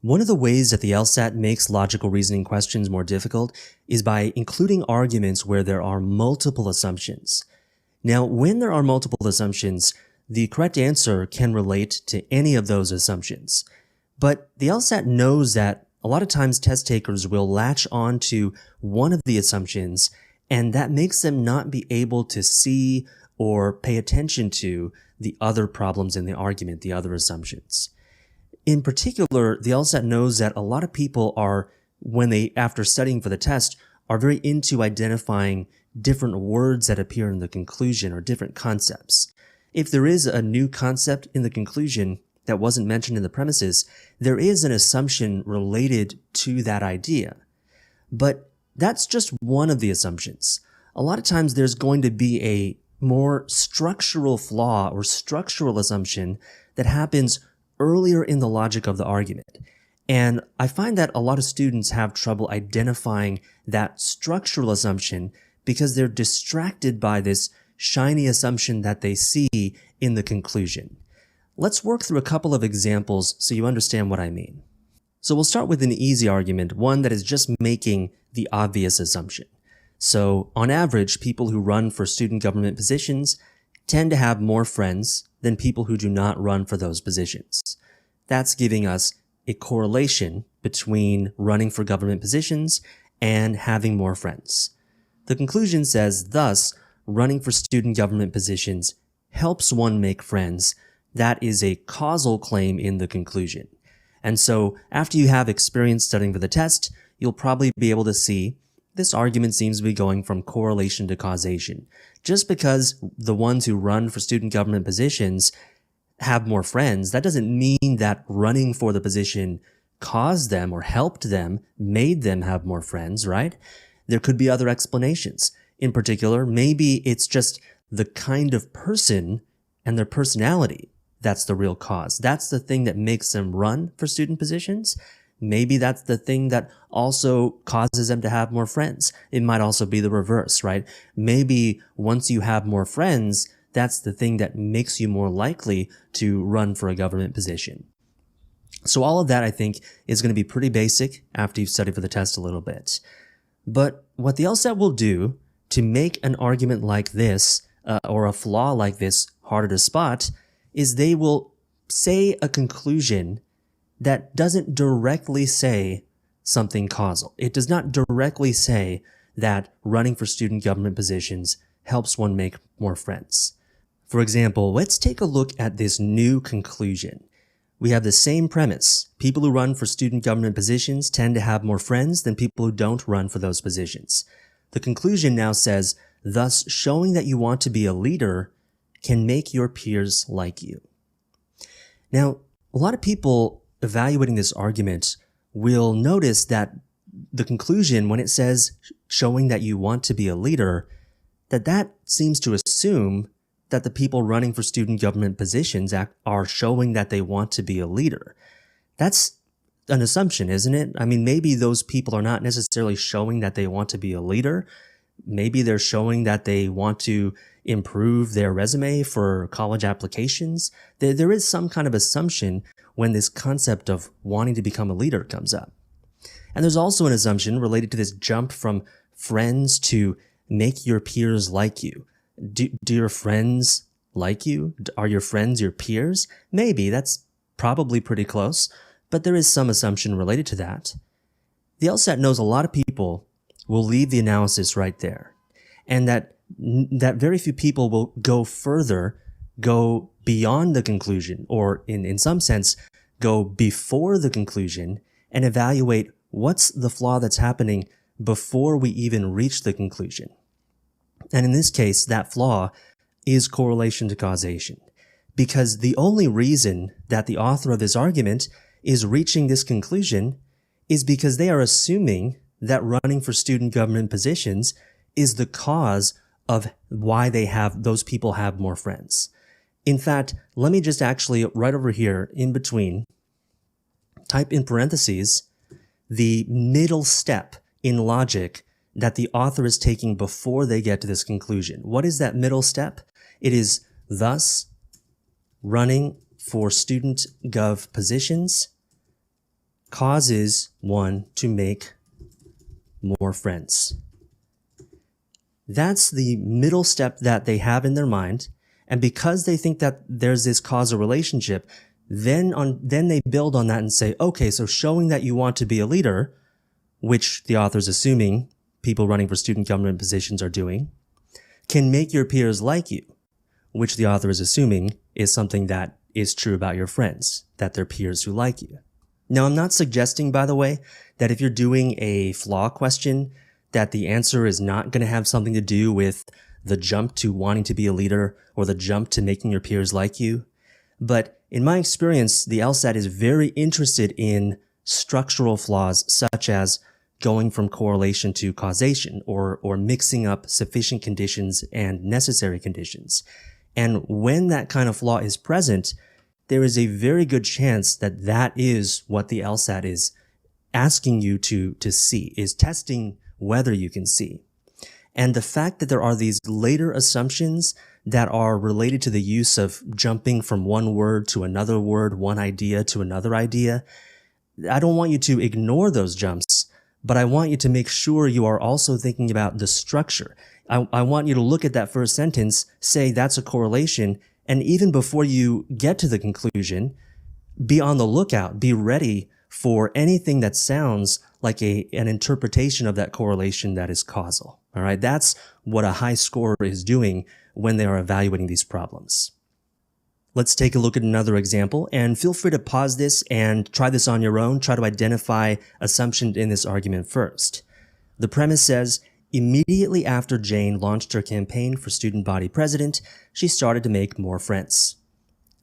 One of the ways that the LSAT makes logical reasoning questions more difficult is by including arguments where there are multiple assumptions. Now, when there are multiple assumptions, the correct answer can relate to any of those assumptions. But the LSAT knows that a lot of times test takers will latch on to one of the assumptions, and that makes them not be able to see or pay attention to the other problems in the argument, the other assumptions. In particular, the LSAT knows that a lot of people are, after studying for the test, are very into identifying different words that appear in the conclusion or different concepts. If there is a new concept in the conclusion that wasn't mentioned in the premises, there is an assumption related to that idea. But that's just one of the assumptions. A lot of times there's going to be a more structural flaw or structural assumption that happens earlier in the logic of the argument. And I find that a lot of students have trouble identifying that structural assumption because they're distracted by this shiny assumption that they see in the conclusion. Let's work through a couple of examples so you understand what I mean. So we'll start with an easy argument, one that is just making the obvious assumption. So on average, people who run for student government positions tend to have more friends than people who do not run for those positions. That's giving us a correlation between running for government positions and having more friends. The conclusion says, thus, running for student government positions helps one make friends. That is a causal claim in the conclusion. And so after you have experience studying for the test, you'll probably be able to see this argument seems to be going from correlation to causation. Just because the ones who run for student government positions have more friends, that doesn't mean that running for the position caused them or helped them, made them have more friends, right? There could be other explanations. In particular, maybe it's just the kind of person and their personality that's the real cause. That's the thing that makes them run for student positions. Maybe that's the thing that also causes them to have more friends. It might also be the reverse, right? Maybe once you have more friends, that's the thing that makes you more likely to run for a government position. So all of that, I think, is going to be pretty basic after you've studied for the test a little bit. But what the LSAT will do to make an argument like this, or a flaw like this harder to spot, is they will say a conclusion that doesn't directly say something causal. It does not directly say that running for student government positions helps one make more friends. For example, let's take a look at this new conclusion. We have the same premise. People who run for student government positions tend to have more friends than people who don't run for those positions. The conclusion now says, thus showing that you want to be a leader can make your peers like you. Now, a lot of people evaluating this argument will notice that the conclusion, when it says showing that you want to be a leader, that seems to assume that the people running for student government positions are showing that they want to be a leader. That's an assumption, isn't it? I mean, maybe those people are not necessarily showing that they want to be a leader. Maybe they're showing that they want to improve their resume for college applications. There is some kind of assumption when this concept of wanting to become a leader comes up. And there's also an assumption related to this jump from friends to make your peers like you. Do your friends like you? Are your friends your peers? Maybe, that's probably pretty close, but there is some assumption related to that. The LSAT knows a lot of people will leave the analysis right there, and that very few people will go further, go beyond the conclusion, or in some sense, go before the conclusion and evaluate what's the flaw that's happening before we even reach the conclusion. And in this case, that flaw is correlation to causation, because the only reason that the author of this argument is reaching this conclusion is because they are assuming that running for student government positions is the cause of why those people have more friends. In fact, let me just actually, right over here in between, type in parentheses the middle step in logic that the author is taking before they get to this conclusion. What is that middle step? It is, thus, running for student gov positions, causes one to make more friends. That's the middle step that they have in their mind. And because they think that there's this causal relationship, then they build on that and say, okay, so showing that you want to be a leader, which the author's assuming people running for student government positions are doing, can make your peers like you, which the author is assuming is something that is true about your friends, that they're peers who like you. Now, I'm not suggesting, by the way, that if you're doing a flaw question, that the answer is not going to have something to do with the jump to wanting to be a leader or the jump to making your peers like you. But in my experience, the LSAT is very interested in structural flaws such as going from correlation to causation or mixing up sufficient conditions and necessary conditions. And when that kind of flaw is present, there is a very good chance that that is what the LSAT is asking you to see, is testing whether you can see. And the fact that there are these later assumptions that are related to the use of jumping from one word to another word, one idea to another idea, I don't want you to ignore those jumps, but I want you to make sure you are also thinking about the structure. I want you to look at that first sentence, say that's a correlation, and even before you get to the conclusion, be on the lookout, be ready for anything that sounds like an interpretation of that correlation that is causal. All right, that's what a high scorer is doing when they are evaluating these problems. Let's take a look at another example, and feel free to pause this and try this on your own. Try to identify assumptions in this argument first. The premise says, immediately after Jane launched her campaign for student body president, she started to make more friends.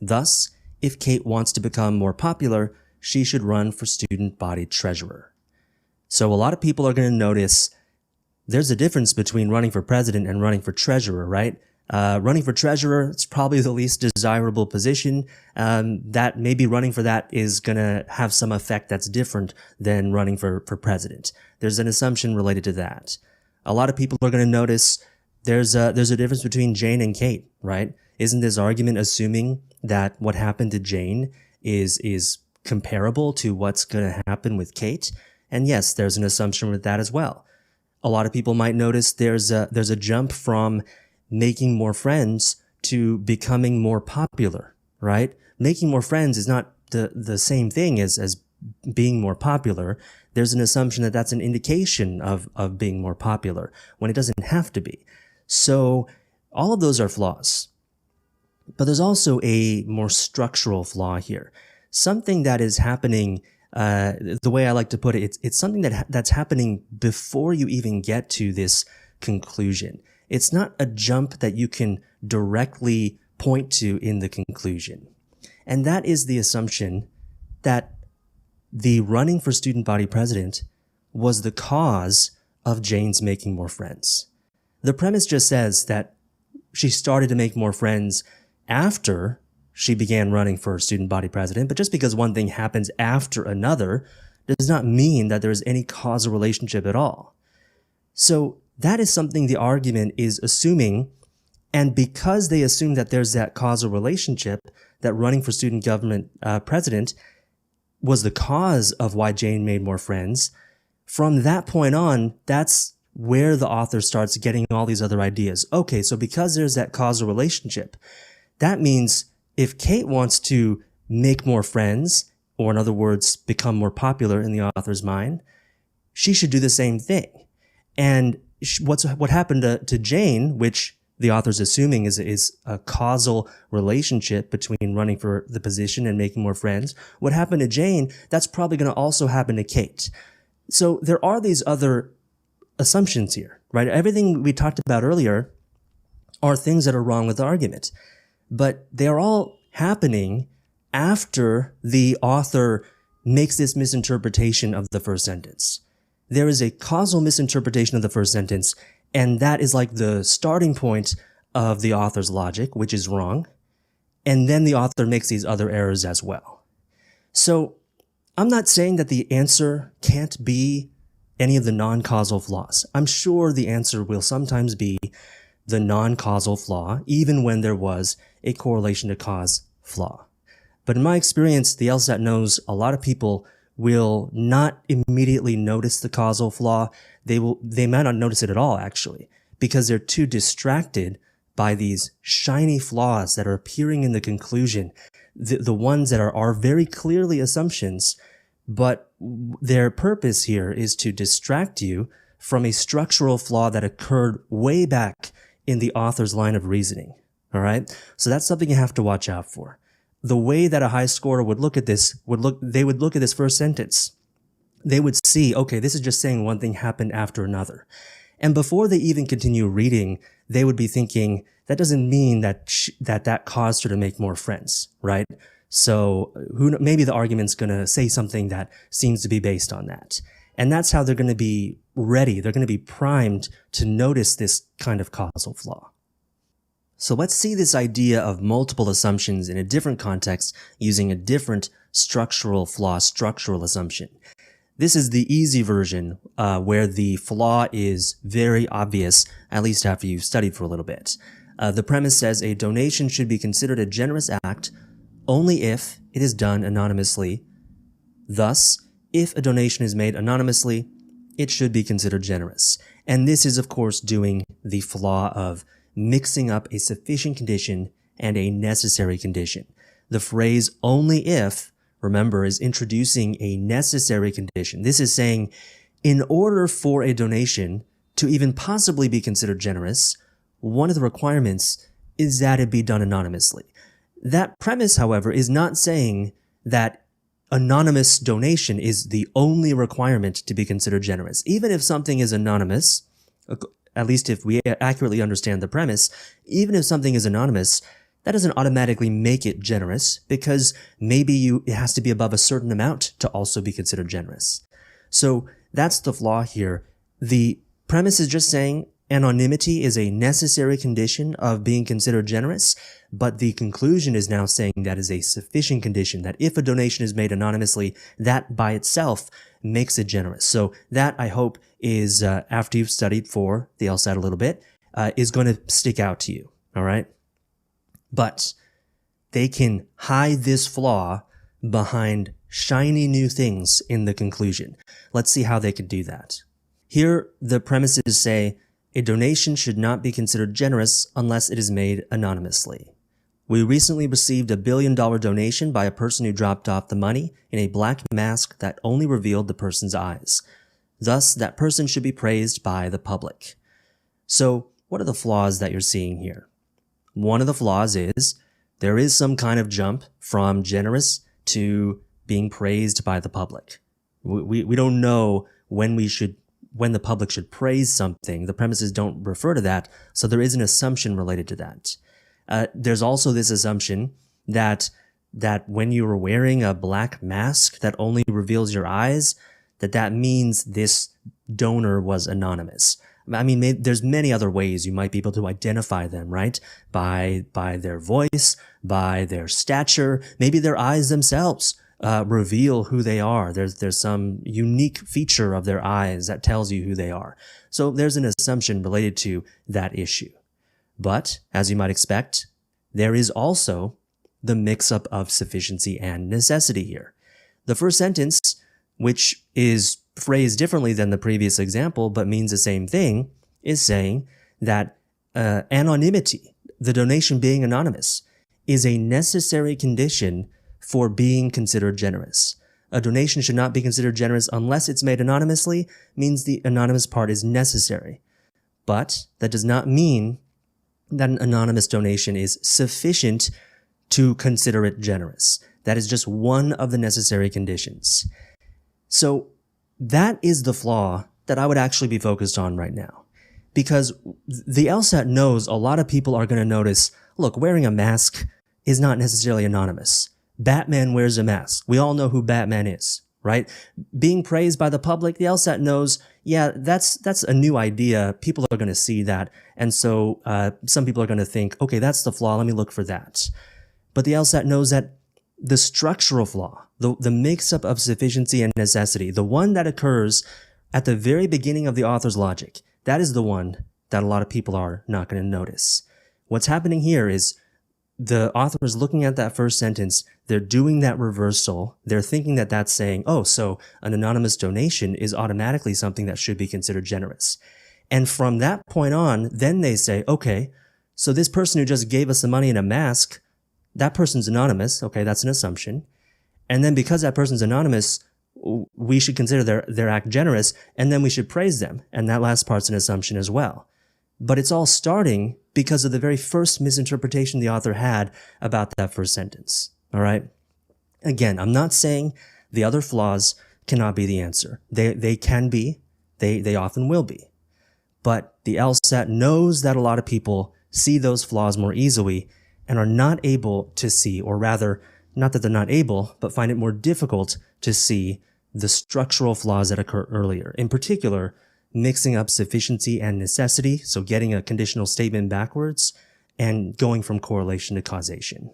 Thus, if Kate wants to become more popular, she should run for student body treasurer. So a lot of people are going to notice there's a difference between running for president and running for treasurer, right? Running for treasurer, it's probably the least desirable position. That maybe running for that is going to have some effect that's different than running for president. There's an assumption related to that. A lot of people are going to notice there's a difference between Jane and Kate, right? Isn't this argument assuming that what happened to Jane is comparable to what's going to happen with Kate? And yes, there's an assumption with that as well. A lot of people might notice there's a jump from making more friends to becoming more popular, right? Making more friends is not the same thing as being more popular. There's an assumption that that's an indication of being more popular when it doesn't have to be. So all of those are flaws. But there's also a more structural flaw here. Something that is happening, the way I like to put it, it's something that's happening before you even get to this conclusion. It's not a jump that you can directly point to in the conclusion. And that is the assumption that the running for student body president was the cause of Jane's making more friends. The premise just says that she started to make more friends after she began running for student body president, but just because one thing happens after another does not mean that there is any causal relationship at all. So that is something the argument is assuming, and because they assume that there's that causal relationship, that running for student government president was the cause of why Jane made more friends, from that point on, that's where the author starts getting all these other ideas. Okay, so because there's that causal relationship, that means if Kate wants to make more friends, or in other words, become more popular in the author's mind, she should do the same thing. And what happened to Jane, which the author's assuming is a causal relationship between running for the position and making more friends, what happened to Jane, that's probably going to also happen to Kate. So there are these other assumptions here, right? Everything we talked about earlier are things that are wrong with the argument, but they're all happening after the author makes this misinterpretation of the first sentence. There is a causal misinterpretation of the first sentence, and that is like the starting point of the author's logic, which is wrong. And then the author makes these other errors as well. So I'm not saying that the answer can't be any of the non-causal flaws. I'm sure the answer will sometimes be the non-causal flaw, even when there was a correlation to cause flaw. But in my experience, the LSAT knows a lot of people will not immediately notice the causal flaw. They might not notice it at all, actually, because they're too distracted by these shiny flaws that are appearing in the conclusion, the ones that are very clearly assumptions, but their purpose here is to distract you from a structural flaw that occurred way back in the author's line of reasoning. All right? So that's something you have to watch out for. The way that a high scorer would look at this, they would look at this first sentence. They would see, okay, this is just saying one thing happened after another. And before they even continue reading, they would be thinking, that doesn't mean that caused her to make more friends, right? So maybe the argument's going to say something that seems to be based on that. And that's how they're going to be ready. They're going to be primed to notice this kind of causal flaw. So let's see this idea of multiple assumptions in a different context using a different structural flaw, structural assumption. This is the easy version where the flaw is very obvious, at least after you've studied for a little bit. The premise says a donation should be considered a generous act only if it is done anonymously. Thus, if a donation is made anonymously, it should be considered generous. And this is, of course, doing the flaw of mixing up a sufficient condition and a necessary condition. The phrase only if, remember, is introducing a necessary condition. This is saying, in order for a donation to even possibly be considered generous, one of the requirements is that it be done anonymously. That premise, however, is not saying that anonymous donation is the only requirement to be considered generous. Even if something is anonymous, at least if we accurately understand the premise, even if something is anonymous, that doesn't automatically make it generous, because maybe it has to be above a certain amount to also be considered generous. So that's the flaw here. The premise is just saying anonymity is a necessary condition of being considered generous, but the conclusion is now saying that is a sufficient condition, that if a donation is made anonymously, that by itself makes it generous. So that, I hope, is, after you've studied for the LSAT a little bit, is going to stick out to you, all right? But they can hide this flaw behind shiny new things in the conclusion. Let's see how they can do that. Here, the premises say, a donation should not be considered generous unless it is made anonymously. We recently received a $1 billion donation by a person who dropped off the money in a black mask that only revealed the person's eyes. Thus, that person should be praised by the public. So, what are the flaws that you're seeing here? One of the flaws is there is some kind of jump from generous to being praised by the public. We don't know when the public should praise something. The premises don't refer to that, so there is an assumption related to that. There's also this assumption that when you are wearing a black mask that only reveals your eyes, that means this donor was anonymous. I mean, there's many other ways you might be able to identify them, right? By their voice, by their stature, maybe their eyes themselves reveal who they are. There's some unique feature of their eyes that tells you who they are. So there's an assumption related to that issue. But, as you might expect, there is also the mix-up of sufficiency and necessity here. The first sentence, which is phrased differently than the previous example but means the same thing, is saying that anonymity, the donation being anonymous, is a necessary condition for being considered generous. A donation should not be considered generous unless it's made anonymously, means the anonymous part is necessary. But that does not mean that an anonymous donation is sufficient to consider it generous. That is just one of the necessary conditions. So that is the flaw that I would actually be focused on right now. Because the LSAT knows a lot of people are going to notice, look, wearing a mask is not necessarily anonymous. Batman wears a mask. We all know who Batman is, right? Being praised by the public, the LSAT knows, yeah, that's a new idea. People are going to see that. And so some people are going to think, okay, that's the flaw. Let me look for that. But the LSAT knows that the structural flaw, the mix-up of sufficiency and necessity, the one that occurs at the very beginning of the author's logic, that is the one that a lot of people are not going to notice. What's happening here is the author is looking at that first sentence, they're doing that reversal, they're thinking that that's saying, oh, so an anonymous donation is automatically something that should be considered generous. And from that point on, then they say, okay, so this person who just gave us the money in a mask, that person's anonymous. Okay, that's an assumption. And then because that person's anonymous, we should consider their act generous, and then we should praise them. And that last part's an assumption as well. But it's all starting because of the very first misinterpretation the author had about that first sentence. All right? Again, I'm not saying the other flaws cannot be the answer. They can be. They often will be. But the LSAT knows that a lot of people see those flaws more easily and are not able to see, or rather, not that they're not able, but find it more difficult to see the structural flaws that occur earlier. In particular, mixing up sufficiency and necessity, so getting a conditional statement backwards, and going from correlation to causation.